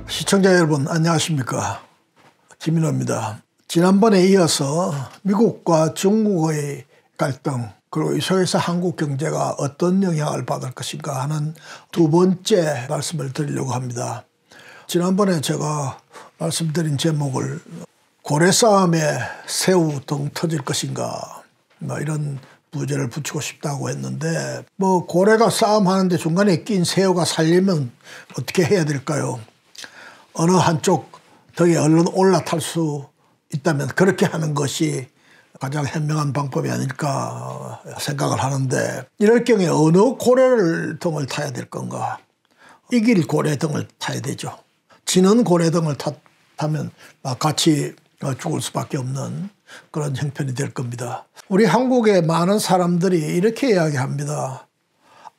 시청자 여러분 안녕하십니까, 김인호입니다. 지난번에 이어서 미국과 중국의 갈등, 그리고 이 속에서 한국 경제가 어떤 영향을 받을 것인가 하는 두 번째 말씀을 드리려고 합니다. 지난번에 제가 말씀드린 제목을 고래싸움에 새우 등 터질 것인가 이런 부제를 붙이고 싶다고 했는데, 고래가 싸움하는데 중간에 낀 새우가 살려면 어떻게 해야 될까요? 어느 한쪽 덕에 얼른 올라탈 수 있다면 그렇게 하는 것이 가장 현명한 방법이 아닐까 생각을 하는데, 이럴 경우에 어느 고래 등을 타야 될 건가? 이길 고래 등을 타야 되죠. 지는 고래 등을 타면 같이 죽을 수밖에 없는 그런 형편이 될 겁니다. 우리 한국의 많은 사람들이 이렇게 이야기합니다.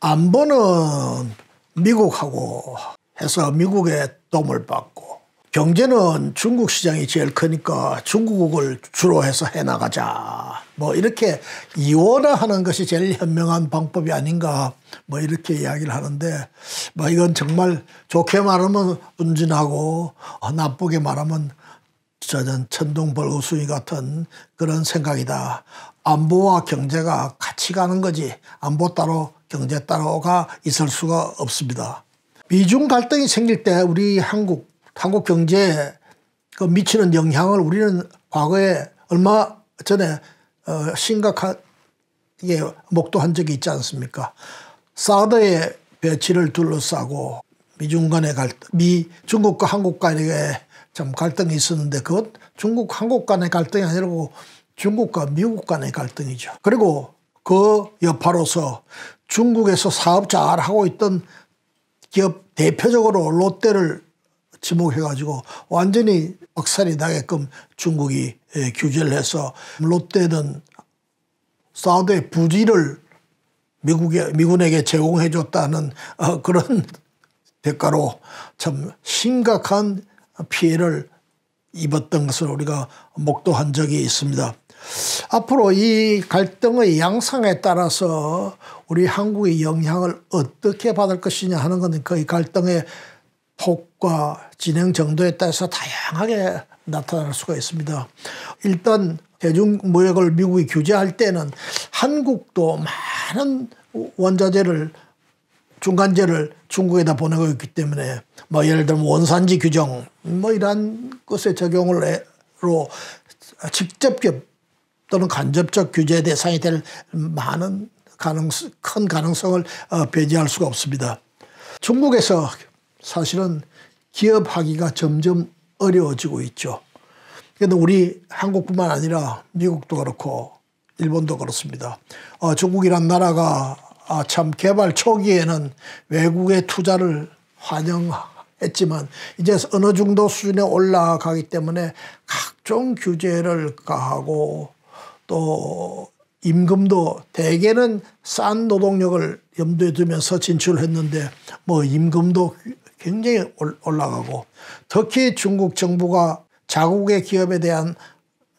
안보는 미국하고 해서 미국의 도움을 받고, 경제는 중국 시장이 제일 크니까 중국을 주로 해서 해나가자, 이렇게 이원화하는 것이 제일 현명한 방법이 아닌가 이렇게 이야기를 하는데, 이건 정말 좋게 말하면 운진하고 나쁘게 말하면 천둥벌거숭이 같은 그런 생각이다. 안보와 경제가 같이 가는 거지 안보 따로 경제 따로가 있을 수가 없습니다. 미중 갈등이 생길 때 우리 한국 경제에 미치는 영향을 우리는 과거에 얼마 전에 심각하게 목도한 적이 있지 않습니까? 사드의 배치를 둘러싸고 중국과 한국 간에 참 갈등이 있었는데, 그것 중국 한국 간의 갈등이 아니고 중국과 미국 간의 갈등이죠. 그리고 그 여파로서 중국에서 사업 잘하고 있던 기업, 대표적으로 롯데를 지목해가지고 완전히 박살이 나게끔 중국이 규제를 해서 롯데는 사우디의 부지를 미군에게 제공해줬다는 그런 대가로 참 심각한 피해를 입었던 것을 우리가 목도한 적이 있습니다. 앞으로 이 갈등의 양상에 따라서 우리 한국의 영향을 어떻게 받을 것이냐 하는 것은 그 갈등의 폭과 진행 정도에 따라서 다양하게 나타날 수가 있습니다. 일단 대중무역을 미국이 규제할 때는 한국도 많은 원자재를 중간재를 중국에다 보내고 있기 때문에 예를 들면 원산지 규정 이러한 것에 적용으로 직접적 또는 간접적 규제 대상이 될 많은 큰 가능성을 배제할 수가 없습니다. 중국에서 사실은 기업하기가 점점 어려워지고 있죠. 그런데 우리 한국뿐만 아니라 미국도 그렇고 일본도 그렇습니다. 중국이란 나라가 참 개발 초기에는 외국의 투자를 환영했지만 이제 어느 정도 수준에 올라가기 때문에 각종 규제를 가하고, 또 임금도 대개는 싼 노동력을 염두에 두면서 진출했는데 임금도 굉장히 올라가고, 특히 중국 정부가 자국의 기업에 대한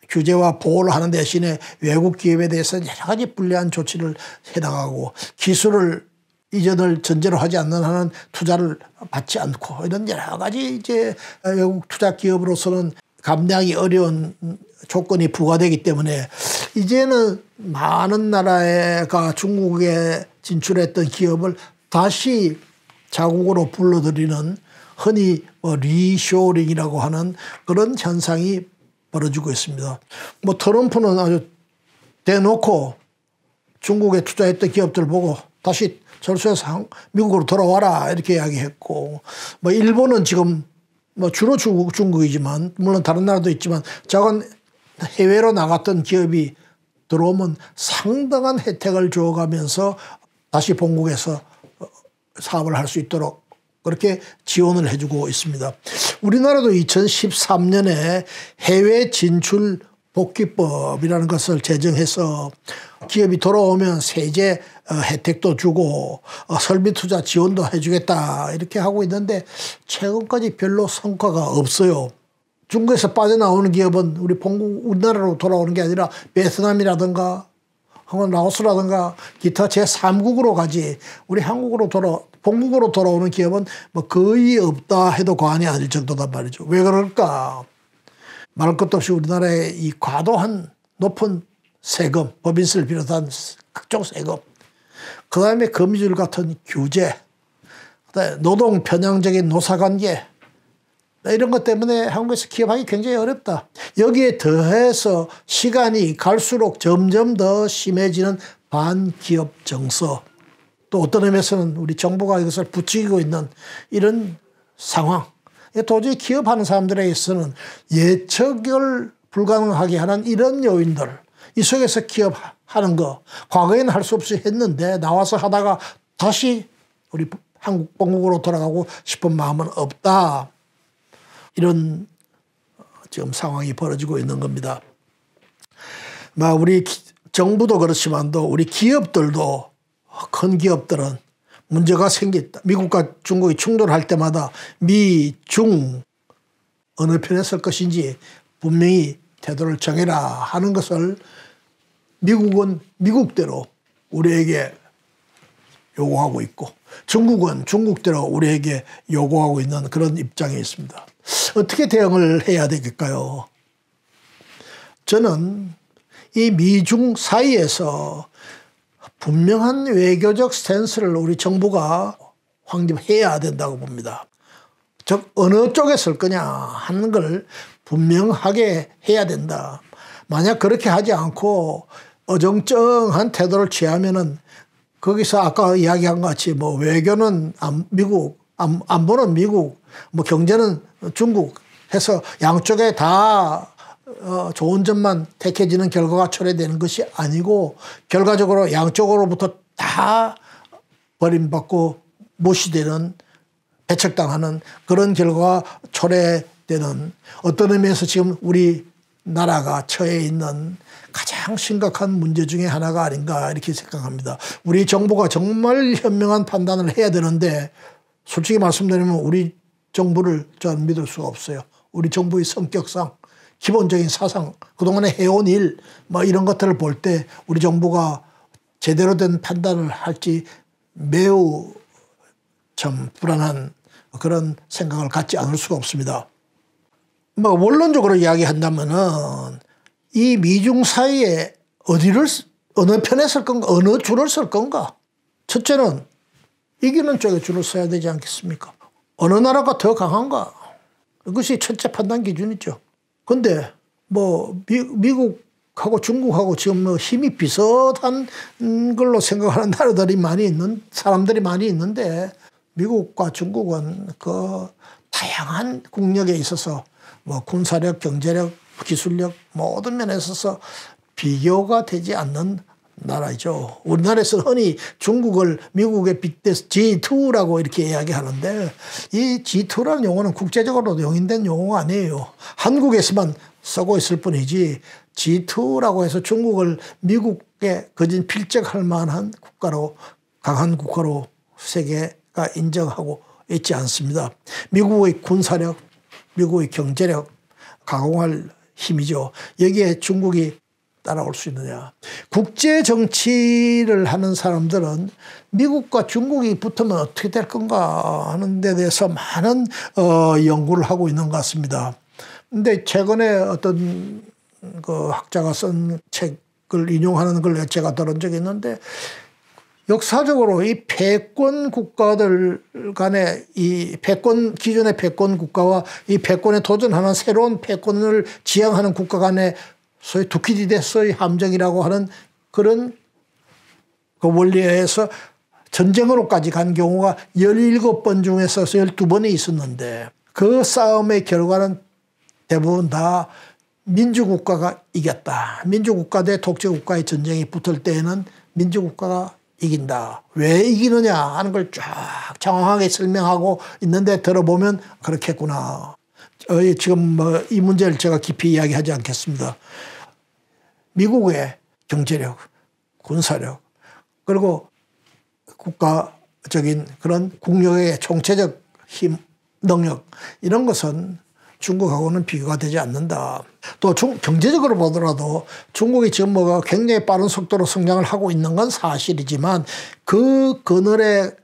규제와 보호를 하는 대신에 외국 기업에 대해서는 여러 가지 불리한 조치를 해나가고, 기술을 이전을 전제로 하지 않는 한은 투자를 받지 않고, 이런 여러 가지 이제 외국 투자 기업으로서는 감당하기 어려운 조건이 부과되기 때문에 이제는 많은 나라가 중국에 진출했던 기업을 다시 자국으로 불러들이는, 흔히 리쇼링이라고 하는 그런 현상이 벌어지고 있습니다. 트럼프는 아주 대놓고 중국에 투자했던 기업들 보고 다시 철수해서 미국으로 돌아와라 이렇게 이야기했고, 일본은 지금 주로 중국이지만 물론 다른 나라도 있지만 작은 해외로 나갔던 기업이 들어오면 상당한 혜택을 줘가면서 다시 본국에서 사업을 할 수 있도록 그렇게 지원을 해주고 있습니다. 우리나라도 2013년에 해외 진출 복귀법이라는 것을 제정해서 기업이 돌아오면 세제 혜택도 주고 설비 투자 지원도 해주겠다 이렇게 하고 있는데, 최근까지 별로 성과가 없어요. 중국에서 빠져나오는 기업은 우리나라로 돌아오는 게 아니라 베트남이라든가 라오스라든가 기타 제3국으로 가지 우리 한국으로 본국으로 돌아오는 기업은 뭐 거의 없다 해도 과언이 아닐 정도단 말이죠. 왜 그럴까? 말할 것도 없이 우리나라의 이 과도한 높은 세금, 법인세를 비롯한 각종 세금, 그 다음에 거미줄 같은 규제, 그다음에 노동 편향적인 노사관계, 이런 것 때문에 한국에서 기업하기 굉장히 어렵다. 여기에 더해서 시간이 갈수록 점점 더 심해지는 반기업 정서, 또 어떤 의미에서는 우리 정부가 이것을 부추기고 있는 이런 상황, 도저히 기업하는 사람들에게서는 예측을 불가능하게 하는 이런 요인들, 이 속에서 기업하는 거 과거에는 할 수 없이 했는데 나와서 하다가 다시 우리 한국 본국으로 돌아가고 싶은 마음은 없다. 이런 지금 상황이 벌어지고 있는 겁니다. 우리 정부도 그렇지만도 우리 기업들도, 큰 기업들은 문제가 생겼다. 미국과 중국이 충돌할 때마다 미, 중 어느 편에 설 것인지 분명히 태도를 정해라 하는 것을 미국은 미국대로 우리에게 요구하고 있고, 중국은 중국대로 우리에게 요구하고 있는 그런 입장에 있습니다. 어떻게 대응을 해야 되겠까요? 저는 이 미중 사이에서 분명한 외교적 스탠스를 우리 정부가 확립해야 된다고 봅니다. 즉 어느 쪽에 설 거냐 하는 걸 분명하게 해야 된다. 만약 그렇게 하지 않고 어정쩡한 태도를 취하면은 거기서 아까 이야기한 것 같이 뭐 외교는 미국, 안보는 미국, 뭐 경제는 중국 해서 양쪽에 다 좋은 점만 택해지는 결과가 초래되는 것이 아니고 결과적으로 양쪽으로부터 다 버림받고 무시되는, 배척당하는 그런 결과가 초래되는, 어떤 의미에서 지금 우리나라가 처해 있는 가장 심각한 문제 중에 하나가 아닌가 이렇게 생각합니다. 우리 정부가 정말 현명한 판단을 해야 되는데 솔직히 말씀드리면 우리 정부를 저는 믿을 수가 없어요. 우리 정부의 성격상, 기본적인 사상, 그동안에 해온 일 이런 것들을 볼 때 우리 정부가 제대로 된 판단을 할지 매우 참 불안한 그런 생각을 갖지 않을 수가 없습니다. 원론적으로 이야기한다면은 이 미중 사이에 어느 편에 설 건가, 어느 줄을 설 건가. 첫째는 이기는 쪽에 줄을 서야 되지 않겠습니까? 어느 나라가 더 강한가. 이것이 첫째 판단 기준이죠. 근데 미국하고 중국하고 지금 힘이 비슷한 걸로 생각하는 나라들이 사람들이 많이 있는데 미국과 중국은 그 다양한 국력에 있어서 군사력, 경제력, 기술력 모든 면에 있어서 비교가 되지 않는 나라죠. 우리나라에서는 흔히 중국을 미국에 빗대서 G2라고 이렇게 이야기하는데 이 G2라는 용어는 국제적으로 용인된 용어가 아니에요. 한국에서만 쓰고 있을 뿐이지 G2라고 해서 중국을 미국에 거진 필적할 만한 국가로, 강한 국가로 세계가 인정하고 있지 않습니다. 미국의 군사력, 미국의 경제력, 가공할 힘이죠. 여기에 중국이 따라올 수 있느냐. 국제 정치를 하는 사람들은 미국과 중국이 붙으면 어떻게 될 건가 하는 데 대해서 많은 연구를 하고 있는 것 같습니다. 근데 최근에 어떤 그 학자가 쓴 책을 인용하는 걸 제가 들은 적이 있는데 역사적으로 이 패권 국가들 간의 이 패권, 기존의 패권 국가와 이 패권에 도전하는 새로운 패권을 지향하는 국가 간의 소위 투키디데스의 함정이라고 하는 그런 그 원리에서 전쟁으로까지 간 경우가 17번 중에서 12번이 있었는데 그 싸움의 결과는 대부분 다 민주국가가 이겼다. 민주국가 대 독재국가의 전쟁이 붙을 때에는 민주국가가 이긴다. 왜 이기느냐 하는 걸 쫙 장황하게 설명하고 있는데 들어보면 그렇겠구나. 지금 이 문제를 제가 깊이 이야기하지 않겠습니다. 미국의 경제력, 군사력, 그리고 국가적인 그런 국력의 총체적 힘, 능력 이런 것은 중국하고는 비교가 되지 않는다. 또 경제적으로 보더라도 중국이 지금 굉장히 빠른 속도로 성장을 하고 있는 건 사실이지만 그 그늘에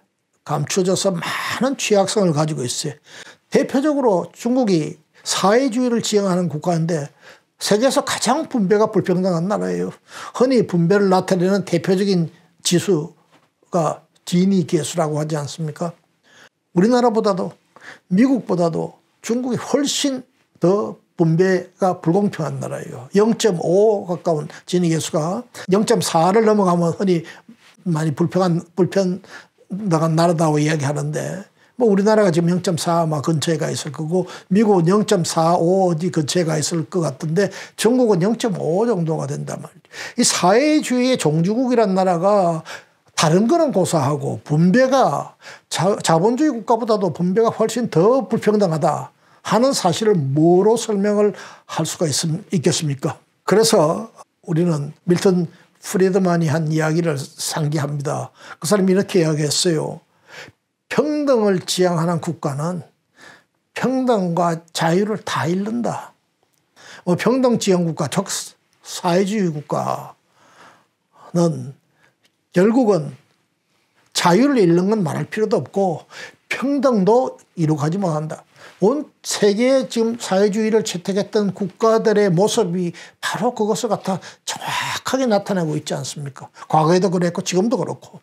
감춰져서 많은 취약성을 가지고 있어요. 대표적으로 중국이 사회주의를 지향하는 국가인데 세계에서 가장 분배가 불평등한 나라예요. 흔히 분배를 나타내는 대표적인 지수가 지니 계수라고 하지 않습니까? 우리나라보다도 미국보다도 중국이 훨씬 더 분배가 불공평한 나라예요. 0.5 가까운 지니 계수가 0.4를 넘어가면 흔히 많이 불평등한 나라다고 이야기하는데 뭐 우리나라가 지금 0.4 근처에 가 있을 거고 미국은 0.45 어디 근처에 가 있을 것 같은데 중국은 0.5 정도가 된단 말이에요. 이 사회주의의 종주국이란 나라가 다른 거는 고사하고 분배가 자본주의 국가보다도 분배가 훨씬 더 불평등하다 하는 사실을 뭐로 설명을 할 수가 있겠습니까? 그래서 우리는 밀턴 프리드만이 한 이야기를 상기합니다. 그 사람이 이렇게 이야기했어요. 평등을 지향하는 국가는 평등과 자유를 다 잃는다. 평등 지향 국가, 즉 사회주의 국가는 결국은 자유를 잃는 건 말할 필요도 없고 평등도 이루어가지 못한다. 온 세계에 지금 사회주의를 채택했던 국가들의 모습이 바로 그것을 갖다 정확하게 나타내고 있지 않습니까? 과거에도 그랬고 지금도 그렇고.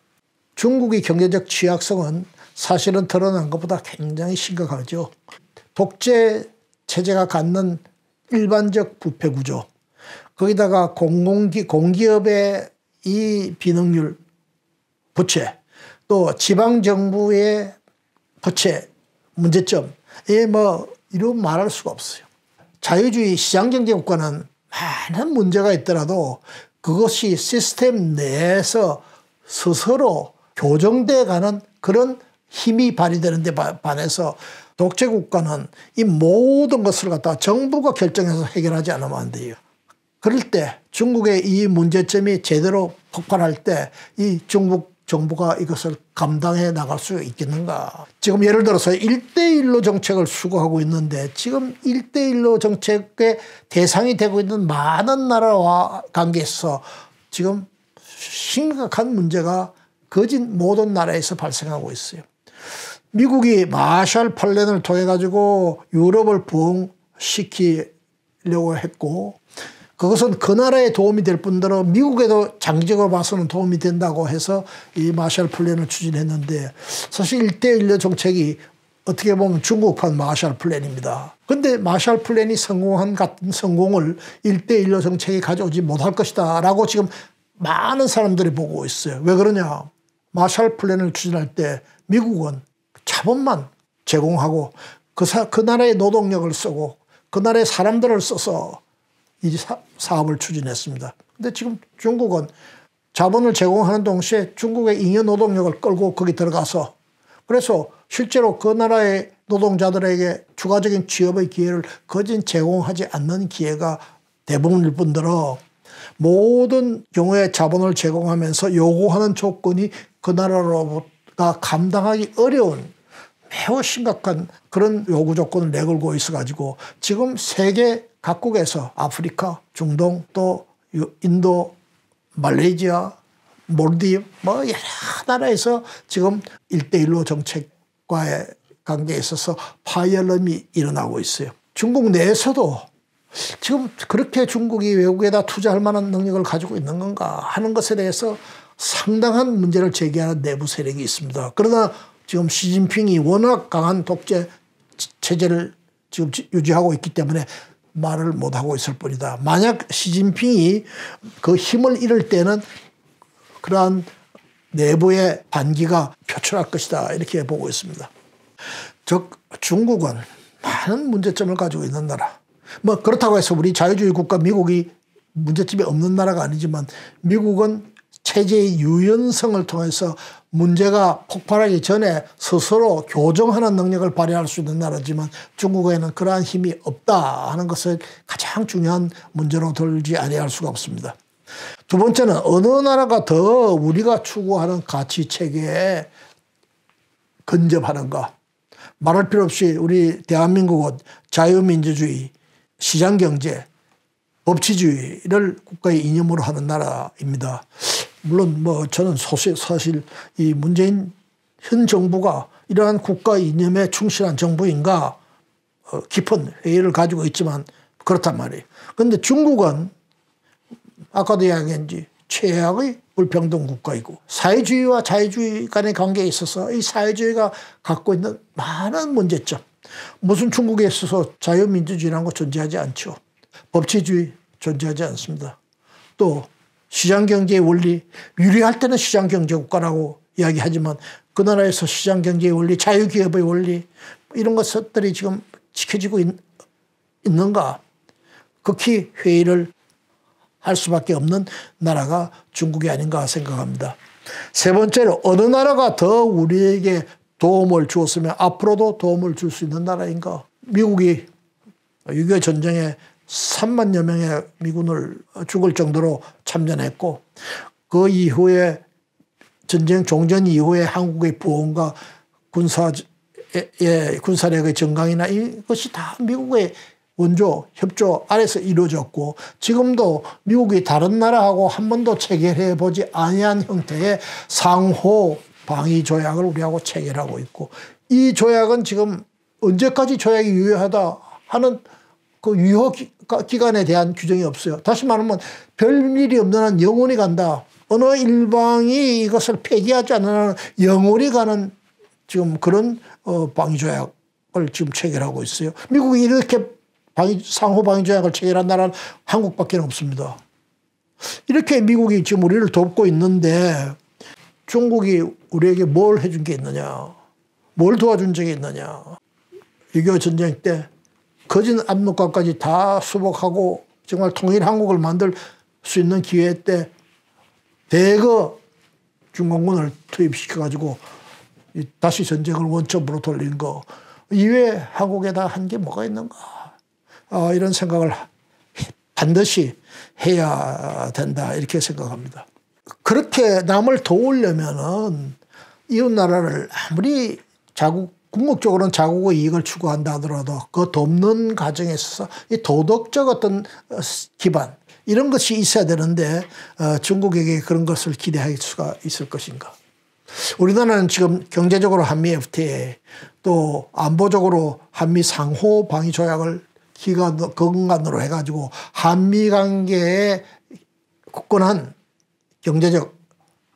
중국의 경제적 취약성은 사실은 드러난 것보다 굉장히 심각하죠. 독재 체제가 갖는 일반적 부패 구조, 거기다가 공기업의 이 비능률 부채, 또 지방정부의 부채 문제점, 이런 말할 수가 없어요. 자유주의 시장경제 국가는 많은 문제가 있더라도 그것이 시스템 내에서 스스로 교정돼 가는 그런 힘이 발휘되는데 반해서 독재국가는 이 모든 것을 갖다가 정부가 결정해서 해결하지 않으면 안 돼요. 그럴 때 중국의 이 문제점이 제대로 폭발할 때 이 중국 정부가 이것을 감당해 나갈 수 있겠는가. 지금 예를 들어서 1대1로 정책을 수거하고 있는데 지금 1대1로 정책의 대상이 되고 있는 많은 나라와 관계에서 지금 심각한 문제가 거진 모든 나라에서 발생하고 있어요. 미국이 마샬 플랜을 통해 가지고 유럽을 부흥시키려고 했고 그것은 그 나라에 도움이 될 뿐더러 미국에도 장기적으로 봐서는 도움이 된다고 해서 이 마샬 플랜을 추진했는데 사실 1대1로 정책이 어떻게 보면 중국판 마샬 플랜입니다. 그런데 마샬 플랜이 성공한 같은 성공을 1대1로 정책이 가져오지 못할 것이다 라고 지금 많은 사람들이 보고 있어요. 왜 그러냐. 마샬 플랜을 추진할 때 미국은 자본만 제공하고 그 나라의 노동력을 쓰고 그 나라의 사람들을 써서 이 사업을 추진했습니다. 근데 지금 중국은 자본을 제공하는 동시에 중국의 잉여 노동력을 끌고 거기 들어가서 그래서 실제로 그 나라의 노동자들에게 추가적인 취업의 기회를 거진 제공하지 않는 기회가 대부분일 뿐더러 모든 경우에 자본을 제공하면서 요구하는 조건이 그 나라로부터 감당하기 어려운 매우 심각한 그런 요구 조건을 내걸고 있어가지고 지금 세계 각국에서 아프리카, 중동, 또 인도, 말레이시아, 몰디브 여러 나라에서 지금 1대1로 정책과의 관계에 있어서 파열음이 일어나고 있어요. 중국 내에서도 지금 그렇게 중국이 외국에다 투자할 만한 능력을 가지고 있는 건가 하는 것에 대해서 상당한 문제를 제기하는 내부 세력이 있습니다. 그러나 지금 시진핑이 워낙 강한 독재 체제를 지금 유지하고 있기 때문에 말을 못하고 있을 뿐이다. 만약 시진핑이 그 힘을 잃을 때는 그러한 내부의 반기가 표출할 것이다 이렇게 보고 있습니다. 즉 중국은 많은 문제점을 가지고 있는 나라. 그렇다고 해서 우리 자유주의 국가 미국이 문제점이 없는 나라가 아니지만 미국은 체제의 유연성을 통해서 문제가 폭발하기 전에 스스로 교정하는 능력을 발휘할 수 있는 나라지만 중국에는 그러한 힘이 없다 하는 것을 가장 중요한 문제로 들지 아니할 수가 없습니다. 두 번째는 어느 나라가 더 우리가 추구하는 가치체계에 근접하는가. 말할 필요 없이 우리 대한민국은 자유민주주의, 시장경제, 법치주의를 국가의 이념으로 하는 나라입니다. 물론 저는 사실 이 문재인 현 정부가 이러한 국가 이념에 충실한 정부인가 깊은 회의를 가지고 있지만 그렇단 말이에요. 그런데 중국은 아까도 이야기했지 최악의 불평등 국가이고 사회주의와 자유주의 간의 관계에 있어서 이 사회주의가 갖고 있는 많은 문제점, 무슨 중국에 있어서 자유민주주의라는 거 존재하지 않죠. 법치주의 존재하지 않습니다. 또 시장경제의 원리, 유리할 때는 시장경제국가라고 이야기하지만 그 나라에서 시장경제의 원리, 자유기업의 원리 이런 것들이 지금 지켜지고 있는가. 극히 회의를 할 수밖에 없는 나라가 중국이 아닌가 생각합니다. 세 번째로 어느 나라가 더 우리에게 도움을 주었으면 앞으로도 도움을 줄 수 있는 나라인가. 미국이 6.25 전쟁에 3만여 명의 미군을 죽을 정도로 참전했고 그 이후에 전쟁 종전 이후에 한국의 부흥과 군사력의 증강이나 이것이 다 미국의 원조, 협조 아래서 이루어졌고 지금도 미국이 다른 나라하고 한 번도 체결해 보지 아니한 형태의 상호 방위 조약을 우리하고 체결하고 있고 이 조약은 지금 언제까지 조약이 유효하다 하는 그 유효 기간에 대한 규정이 없어요. 다시 말하면 별일이 없는 한 영원히 간다. 어느 일방이 이것을 폐기하지 않는 한 영원히 가는 지금 그런 방위 조약을 지금 체결하고 있어요. 미국이 이렇게 상호 방위 조약을 체결한 나라는 한국밖에 없습니다. 이렇게 미국이 지금 우리를 돕고 있는데 중국이 우리에게 뭘 해준 게 있느냐. 뭘 도와준 적이 있느냐. 6.25 전쟁 때 거진 압록강까지 다 수복하고 정말 통일 한국을 만들 수 있는 기회 때 대거 중공군을 투입시켜가지고 다시 전쟁을 원점으로 돌린 거 이외에 한국에다 한 게 뭐가 있는가. 이런 생각을 반드시 해야 된다 이렇게 생각합니다. 그렇게 남을 도우려면은 이웃 나라를 아무리 궁극적으로는 자국의 이익을 추구한다 하더라도 그 돕는 과정에 있어서 이 도덕적 어떤 기반 이런 것이 있어야 되는데 중국에게 그런 것을 기대할 수가 있을 것인가. 우리나라는 지금 경제적으로 한미 FTA 또 안보적으로 한미 상호 방위 조약을 근간으로 해가지고 한미 관계의 굳건한 경제적,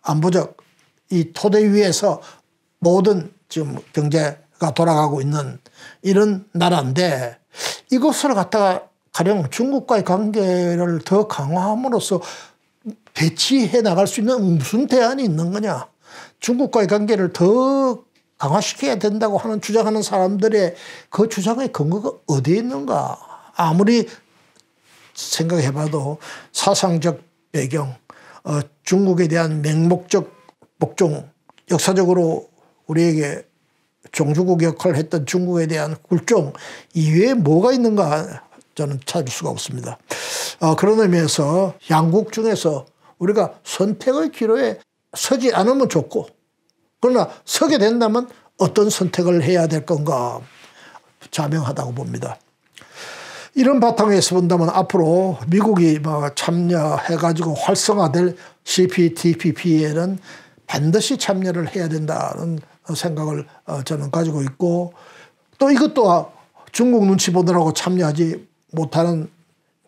안보적 이 토대 위에서 모든 지금 경제가 돌아가고 있는 이런 나라인데 이것을 갖다가 가령 중국과의 관계를 더 강화함으로써 대치해 나갈 수 있는 무슨 대안이 있는 거냐. 중국과의 관계를 더 강화시켜야 된다고 하는 주장하는 사람들의 그 주장의 근거가 어디에 있는가. 아무리 생각해봐도 사상적 배경, 중국에 대한 맹목적 복종, 역사적으로 우리에게 종주국 역할을 했던 중국에 대한 굴종 이외에 뭐가 있는가 저는 찾을 수가 없습니다. 그런 의미에서 양국 중에서 우리가 선택의 기로에 서지 않으면 좋고 그러나 서게 된다면 어떤 선택을 해야 될 건가 자명하다고 봅니다. 이런 바탕에서 본다면 앞으로 미국이 참여해가지고 활성화될 CPTPP에는 반드시 참여를 해야 된다는 생각을 저는 가지고 있고 또 이것도 중국 눈치 보느라고 참여하지 못하는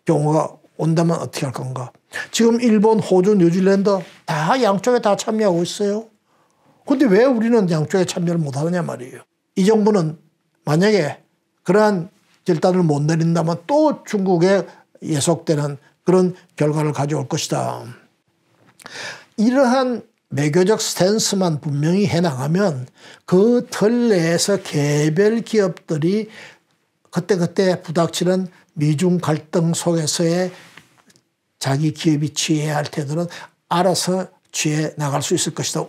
경우가 온다면 어떻게 할 건가. 지금 일본, 호주, 뉴질랜드 다 양쪽에 다 참여하고 있어요. 그런데 왜 우리는 양쪽에 참여를 못하느냐 말이에요. 이 정부는 만약에 그러한 결단을 못 내린다면 또 중국에 예속되는 그런 결과를 가져올 것이다. 이러한 매교적 스탠스만 분명히 해나가면 그 틀 내에서 개별 기업들이 그때그때 부닥치는 미중 갈등 속에서의 자기 기업이 취해야 할 태도는 알아서 취해 나갈 수 있을 것이다.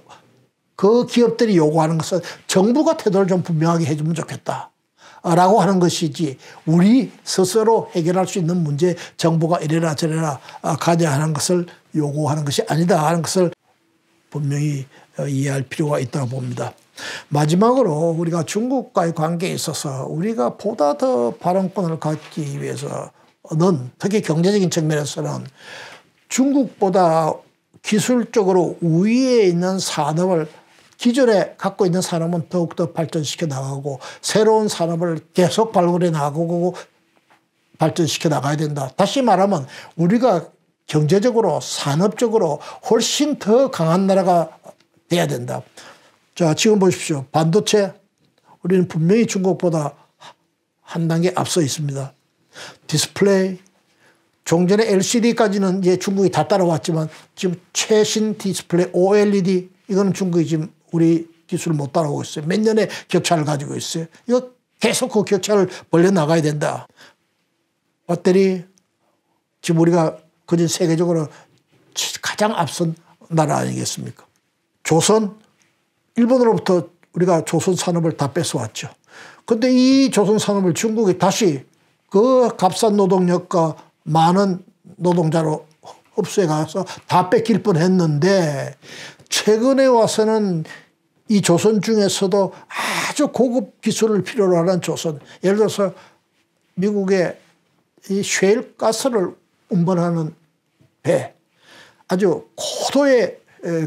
그 기업들이 요구하는 것은 정부가 태도를 좀 분명하게 해주면 좋겠다. 라고 하는 것이지 우리 스스로 해결할 수 있는 문제 정부가 이래라 저래라 가져야 하는 것을 요구하는 것이 아니다 하는 것을 분명히 이해할 필요가 있다고 봅니다. 마지막으로 우리가 중국과의 관계에 있어서 우리가 보다 더 발언권을 갖기 위해서는 특히 경제적인 측면에서는 중국보다 기술적으로 우위에 있는 산업을 기존에 갖고 있는 산업은 더욱더 발전시켜 나가고 새로운 산업을 계속 발굴해 나가고 발전시켜 나가야 된다. 다시 말하면 우리가 경제적으로 산업적으로 훨씬 더 강한 나라가 돼야 된다. 자, 지금 보십시오. 반도체 우리는 분명히 중국보다 한 단계 앞서 있습니다. 디스플레이 종전에 LCD까지는 이제 중국이 다 따라왔지만 지금 최신 디스플레이 OLED 이거는 중국이 지금 우리 기술을 못 따라오고 있어요. 몇 년의 격차를 가지고 있어요. 이거 계속 그 격차를 벌려 나가야 된다. 배터리 지금 우리가 거진 세계적으로 가장 앞선 나라 아니겠습니까? 조선 일본으로부터 우리가 조선 산업을 다 뺏어왔죠. 그런데 이 조선 산업을 중국이 다시 그 값싼 노동력과 많은 노동자로 흡수해 가서 다 뺏길 뻔했는데 최근에 와서는 이 조선 중에서도 아주 고급 기술을 필요로 하는 조선, 예를 들어서 미국의 이 셰일 가스를 운반하는 배, 아주 고도의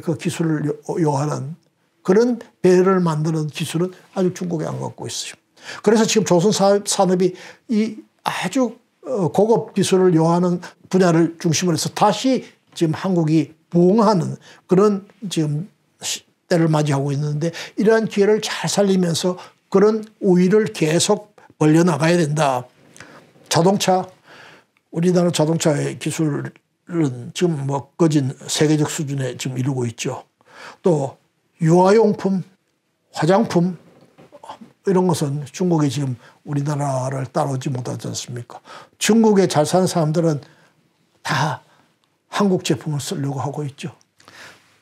그 기술을 요하는 그런 배를 만드는 기술은 아주 중국이 안 갖고 있어요. 그래서 지금 조선 산업이 이 아주 고급 기술을 요하는 분야를 중심으로 해서 다시 지금 한국이 부흥하는 그런 지금 때를 맞이하고 있는데 이러한 기회를 잘 살리면서 그런 우위를 계속 벌려나가야 된다. 자동차, 우리나라 자동차의 기술은 지금 뭐 거진 세계적 수준에 지금 이루고 있죠. 또 유아용품, 화장품 이런 것은 중국이 지금 우리나라를 따라오지 못하지 않습니까? 중국에 잘 사는 사람들은 다 한국 제품을 쓰려고 하고 있죠.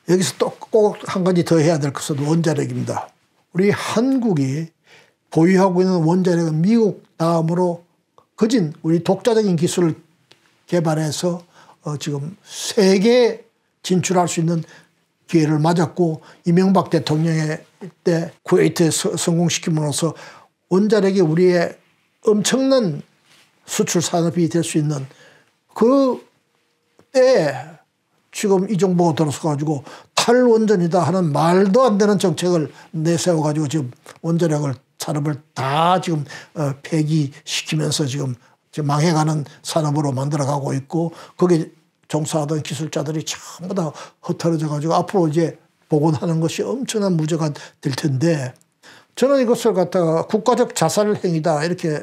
여기서 또 꼭 한 가지 더 해야 될 것은 원자력입니다. 우리 한국이 보유하고 있는 원자력은 미국 다음으로 거진 우리 독자적인 기술을 개발해서 지금 세계에 진출할 수 있는 기회를 맞았고 이명박 대통령의 때 쿠웨이트에 성공시킴으로써 원자력이 우리의 엄청난 수출 산업이 될 수 있는 그 때에 지금 이 정부가 들어서 가지고 탈원전이다 하는 말도 안 되는 정책을 내세워 가지고 지금 원자력을 산업을 다 지금 폐기시키면서 지금 망해가는 산업으로 만들어가고 있고 거기에 종사하던 기술자들이 전부 다 흩어져 가지고 앞으로 이제 복원하는 것이 엄청난 문제가 될 텐데 저는 이것을 갖다가 국가적 자살 행위다 이렇게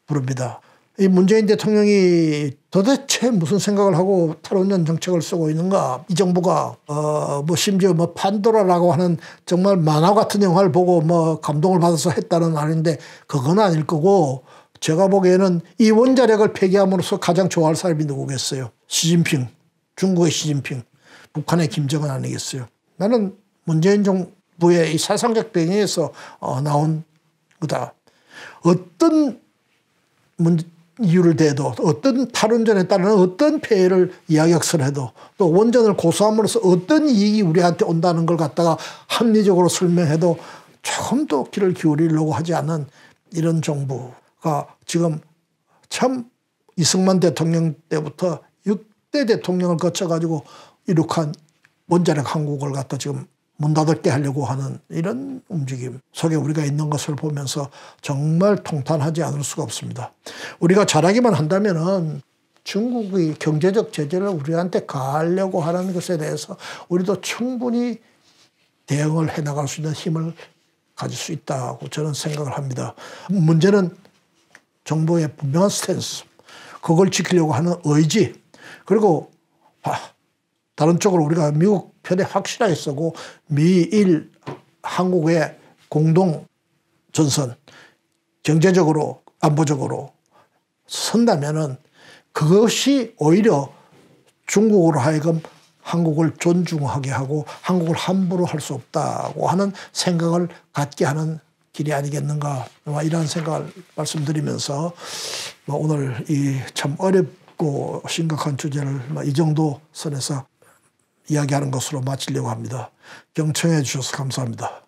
부릅니다. 이 문재인 대통령이 도대체 무슨 생각을 하고 탈원전 정책을 쓰고 있는가? 이 정부가 뭐 심지어 뭐 판도라라고 하는 정말 만화 같은 영화를 보고 뭐 감동을 받아서 했다는 말인데 그건 아닐 거고 제가 보기에는 이 원자력을 폐기함으로써 가장 좋아할 사람이 누구겠어요? 시진핑, 중국의 시진핑, 북한의 김정은 아니겠어요? 나는 문재인 정부의 이 사상적 배경에서 나온 거다. 어떤 이유를 대도 어떤 탈원전에 따른 어떤 폐해를 이야기해도 또 원전을 고수함으로써 어떤 이익이 우리한테 온다는 걸 갖다가 합리적으로 설명해도 조금 더 귀를 기울이려고 하지 않은 이런 정부가 지금 참 이승만 대통령 때부터 6대 대통령을 거쳐가지고 이룩한 원자력 한국을 갖다 지금 문 닫게 하려고 하는 이런 움직임 속에 우리가 있는 것을 보면서 정말 통탄하지 않을 수가 없습니다. 우리가 잘하기만 한다면은 중국의 경제적 제재를 우리한테 가하려고 하는 것에 대해서 우리도 충분히 대응을 해나갈 수 있는 힘을 가질 수 있다고 저는 생각을 합니다. 문제는 정부의 분명한 스탠스, 그걸 지키려고 하는 의지, 그리고 다른 쪽으로 우리가 미국 편에 확실하게 서고 미일 한국의 공동 전선 경제적으로 안보적으로 선다면은 그것이 오히려 중국으로 하여금 한국을 존중하게 하고 한국을 함부로 할 수 없다고 하는 생각을 갖게 하는 길이 아니겠는가 이런 생각을 말씀드리면서 오늘 이 참 어렵고 심각한 주제를 이 정도 선에서 이야기하는 것으로 마치려고 합니다. 경청해 주셔서 감사합니다.